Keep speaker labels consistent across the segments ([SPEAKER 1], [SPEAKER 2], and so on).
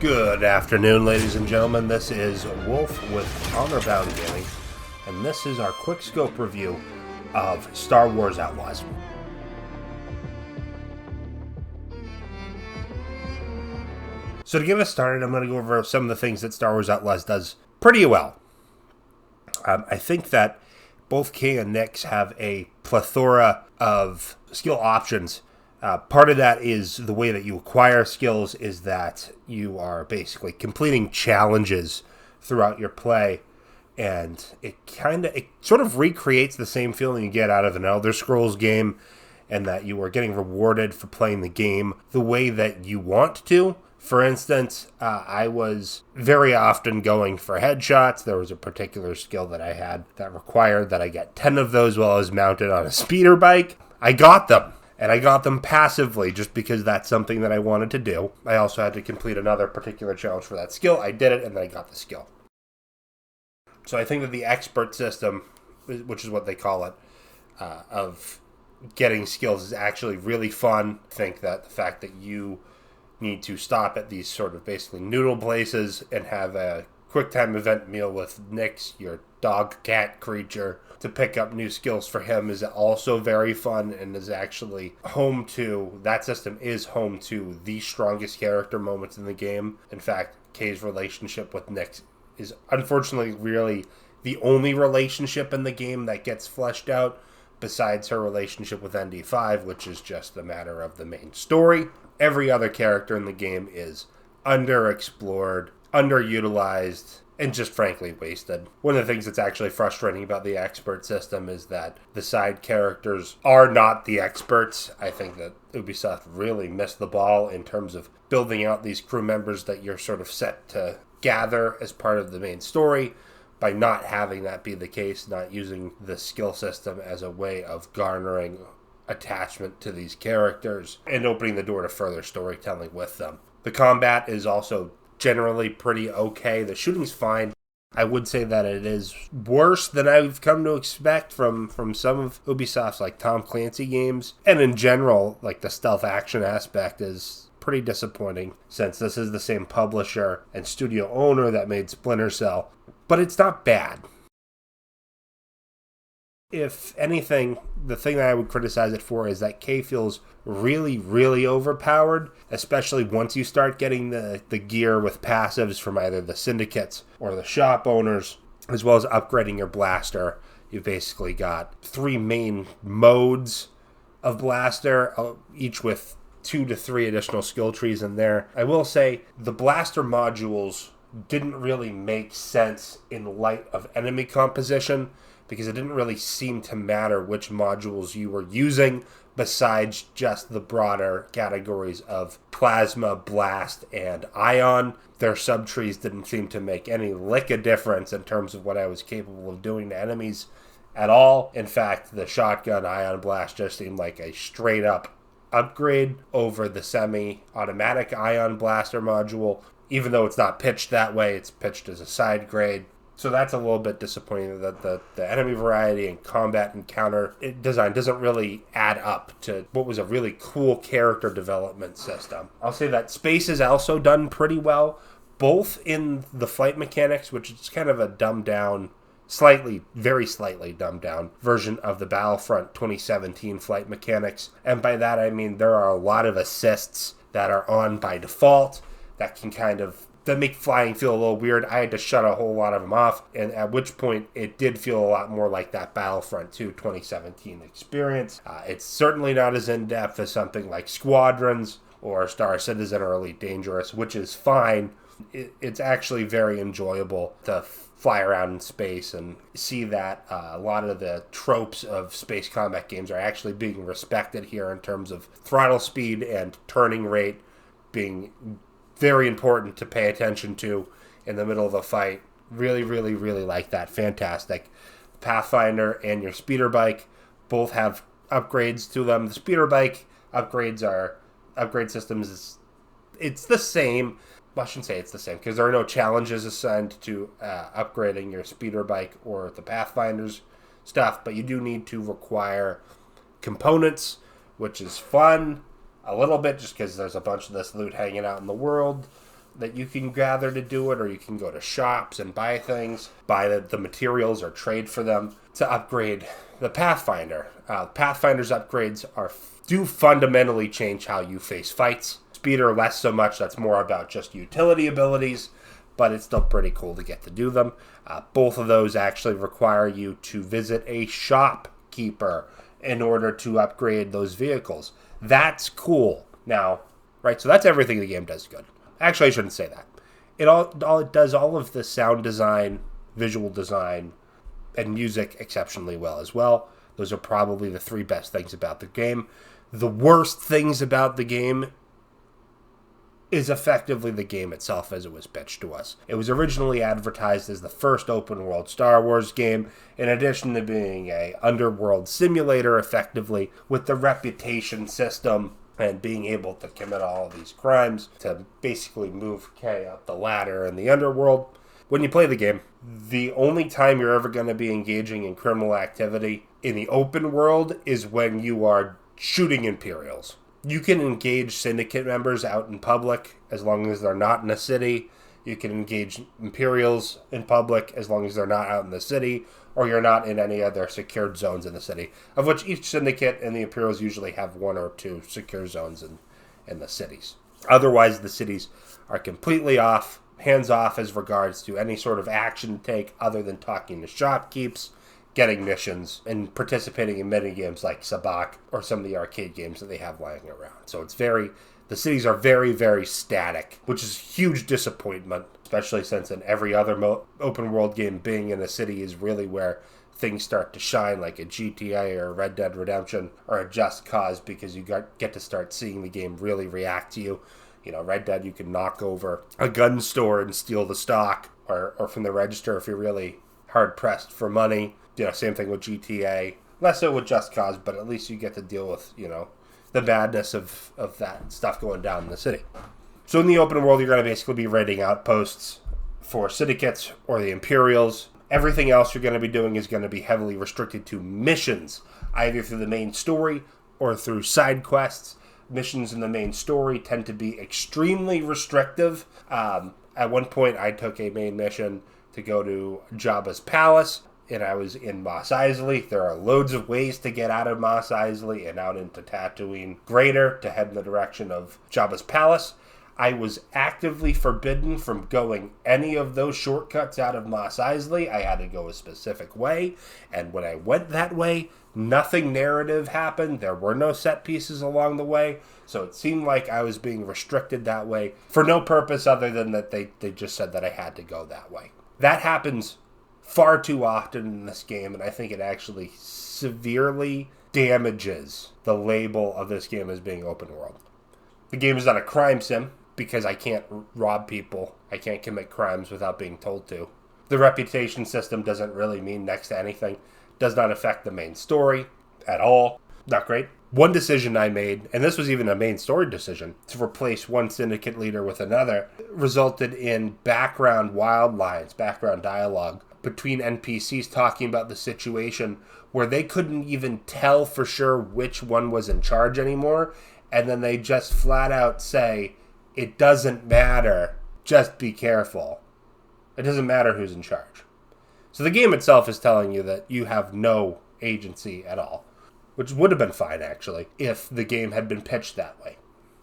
[SPEAKER 1] Good afternoon, ladies and gentlemen. This is Wolf with Honor Bound Gaming, and this is our quick scope review of Star Wars Outlaws. So to get us started, I'm going to go over some of the things that Star Wars Outlaws does pretty well. I think that both Kay and Nyx have a plethora of skill options. Part of that is the way that you acquire skills is that you are basically completing challenges throughout your play, and it sort of recreates the same feeling you get out of an Elder Scrolls game, and that you are getting rewarded for playing the game the way that you want to. For instance, I was very often going for headshots. There was a particular skill that I had that required that I get 10 of those while I was mounted on a speeder bike. I got them. And I got them passively just because that's something that I wanted to do. I also had to complete another particular challenge for that skill. I did it, and then I got the skill. So I think that the expert system, which is what they call it, of getting skills is actually really fun. I think that the fact that you need to stop at these sort of basically noodle places and have a quick time event meal with Nyx, your dog cat creature, to pick up new skills for him is also very fun and is actually home to, that system is home to the strongest character moments in the game. In fact, Kay's relationship with Nyx is unfortunately really the only relationship in the game that gets fleshed out besides her relationship with ND5, which is just a matter of the main story. Every other character in the game is underexplored, underutilized, and just frankly wasted. One of the things that's actually frustrating about the expert system is that the side characters are not the experts. I think that Ubisoft really missed the ball in terms of building out these crew members that you're sort of set to gather as part of the main story by not having that be the case, not using the skill system as a way of garnering attachment to these characters and opening the door to further storytelling with them. The combat is also generally pretty okay. The shooting's fine. I would say that it is worse than I've come to expect from some of Ubisoft's like Tom Clancy games. And in general, like the stealth action aspect is pretty disappointing since this is the same publisher and studio owner that made Splinter Cell. But it's not bad. If anything, the thing that I would criticize it for is that Kay feels really, really overpowered, especially once you start getting the gear with passives from either the syndicates or the shop owners, as well as upgrading your blaster. You've basically got 3 main modes of blaster, each with 2 to 3 additional skill trees in there. I will say the blaster modules didn't really make sense in light of enemy composition, because it didn't really seem to matter which modules you were using besides just the broader categories of plasma, blast, and ion. Their subtrees didn't seem to make any lick of difference in terms of what I was capable of doing to enemies at all. In fact, the shotgun ion blast just seemed like a straight up upgrade over the semi-automatic ion blaster module. Even though it's not pitched that way, it's pitched as a side grade. So that's a little bit disappointing that the enemy variety and combat encounter design doesn't really add up to what was a really cool character development system. I'll say that space is also done pretty well, both in the flight mechanics, which is kind of a dumbed down, very slightly dumbed down version of the Battlefront 2017 flight mechanics. And by that I mean there are a lot of assists that are on by default that make flying feel a little weird. I had to shut a whole lot of them off, and at which point it did feel a lot more like that Battlefront 2 2017 experience. It's certainly not as in-depth as something like Squadrons or Star Citizen or Elite Dangerous, which is fine. It's actually very enjoyable to fly around in space and see that a lot of the tropes of space combat games are actually being respected here in terms of throttle speed and turning rate being very important to pay attention to in the middle of a fight. Really, really, really like that. Fantastic. Pathfinder and your speeder bike both have upgrades to them. The speeder bike upgrade systems it's the same. Well, I shouldn't say it's the same because there are no challenges assigned to upgrading your speeder bike or the Pathfinder's stuff, but you do need to require components, which is fun. A little bit, just because there's a bunch of this loot hanging out in the world. that you can gather to do it, or you can go to shops and buy things, buy the materials or trade for them to upgrade the Pathfinder. Pathfinder's upgrades do fundamentally change how you face fights. Speeder less so much, that's more about just utility abilities, but it's still pretty cool to get to do them. Both of those actually require you to visit a shopkeeper in order to upgrade those vehicles. That's cool. Now, right, so that's everything the game does good. Actually, I shouldn't say that. It does all of the sound design, visual design, and music exceptionally well as well. Those are probably the three best things about the game. The worst things about the game is effectively the game itself as it was pitched to us. It was originally advertised as the first open-world Star Wars game, in addition to being a underworld simulator, effectively, with the reputation system and being able to commit all of these crimes to basically move Kay up the ladder in the underworld. When you play the game, the only time you're ever going to be engaging in criminal activity in the open world is when you are shooting Imperials. You can engage Syndicate members out in public as long as they're not in a city. You can engage Imperials in public as long as they're not out in the city, or you're not in any other secured zones in the city, of which each Syndicate and the Imperials usually have one or two secure zones in the cities. Otherwise, the cities are completely off, hands off as regards to any sort of action to take other than talking to shopkeepers, getting missions, and participating in mini games like Sabacc or some of the arcade games that they have lying around. So the cities are very, very static, which is a huge disappointment, especially since in every other open world game, being in a city is really where things start to shine, like a GTA or a Red Dead Redemption or a Just Cause, because you get to start seeing the game really react to you. You know, Red Dead, you can knock over a gun store and steal the stock, or from the register if you're really hard-pressed for money. You know, same thing with GTA. Less so with Just Cause, but at least you get to deal with, you know, the madness of that stuff going down in the city. So in the open world, you're going to basically be raiding outposts for syndicates or the Imperials. Everything else you're going to be doing is going to be heavily restricted to missions, either through the main story or through side quests. Missions in the main story tend to be extremely restrictive. At one point, I took a main mission to go to Jabba's palace, and I was in Mos Eisley. There are loads of ways to get out of Mos Eisley and out into Tatooine Greater to head in the direction of Jabba's palace. I was actively forbidden from going any of those shortcuts out of Mos Eisley. I had to go a specific way, and when I went that way, nothing narrative happened. There were no set pieces along the way, so it seemed like I was being restricted that way for no purpose other than that they just said that I had to go that way. That happens far too often in this game, and I think it actually severely damages the label of this game as being open world. The game is not a crime sim, because I can't rob people. I can't commit crimes without being told to. The reputation system doesn't really mean next to anything. Does not affect the main story at all. Not great. One decision I made, and this was even a main story decision, to replace one syndicate leader with another, resulted in background dialogue between NPCs talking about the situation where they couldn't even tell for sure which one was in charge anymore, and then they just flat out say, "It doesn't matter, just be careful." It doesn't matter who's in charge. So the game itself is telling you that you have no agency at all, which would have been fine, actually, if the game had been pitched that way,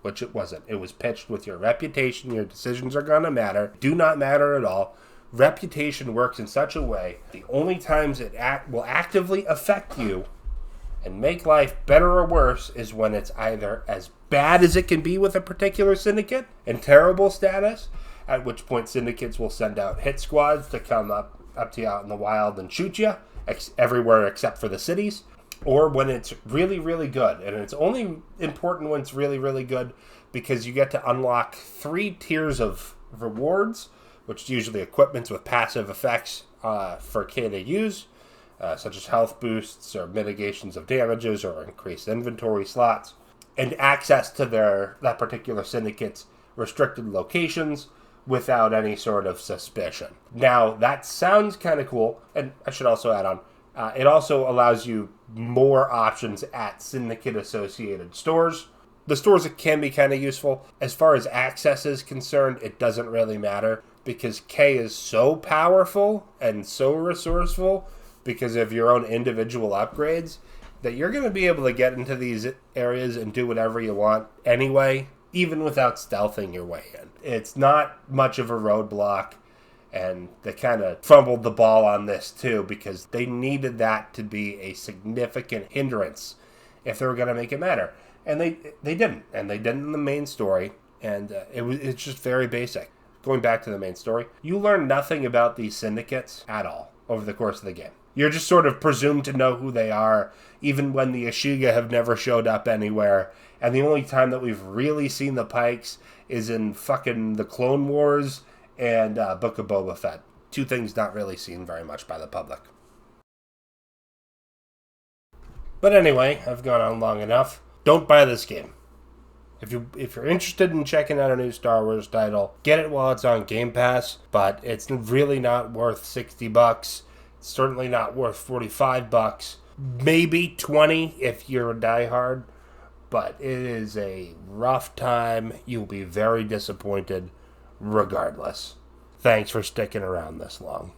[SPEAKER 1] which it wasn't. It was pitched with your reputation, your decisions are going to matter, do not matter at all. Reputation works in such a way, the only times it will actively affect you and make life better or worse is when it's either as bad as it can be with a particular syndicate and terrible status, at which point syndicates will send out hit squads to come up to you out in the wild and shoot you everywhere except for the cities, or when it's really, really good. And it's only important when it's really, really good because you get to unlock 3 tiers of rewards, which is usually equipments with passive effects for K to use, such as health boosts or mitigations of damages or increased inventory slots, and access to that particular syndicate's restricted locations without any sort of suspicion. Now, that sounds kind of cool, and I should also add on, it also allows you more options at syndicate-associated stores, The stores can be kind of useful. As far as access is concerned, it doesn't really matter because K is so powerful and so resourceful because of your own individual upgrades that you're going to be able to get into these areas and do whatever you want anyway, even without stealthing your way in. It's not much of a roadblock, and they kind of fumbled the ball on this too because they needed that to be a significant hindrance if they were going to make it matter. And they didn't. And they didn't in the main story, and it's just very basic. Going back to the main story, you learn nothing about these syndicates at all over the course of the game. You're just sort of presumed to know who they are, even when the Ashiga have never showed up anywhere. And the only time that we've really seen the Pikes is in fucking the Clone Wars and Book of Boba Fett. Two things not really seen very much by the public. But anyway, I've gone on long enough. Don't buy this game. If you're interested in checking out a new Star Wars title, get it while it's on Game Pass, but it's really not worth $60. It's certainly not worth $45. Maybe $20 if you're a diehard, but it is a rough time. You'll be very disappointed regardless. Thanks for sticking around this long.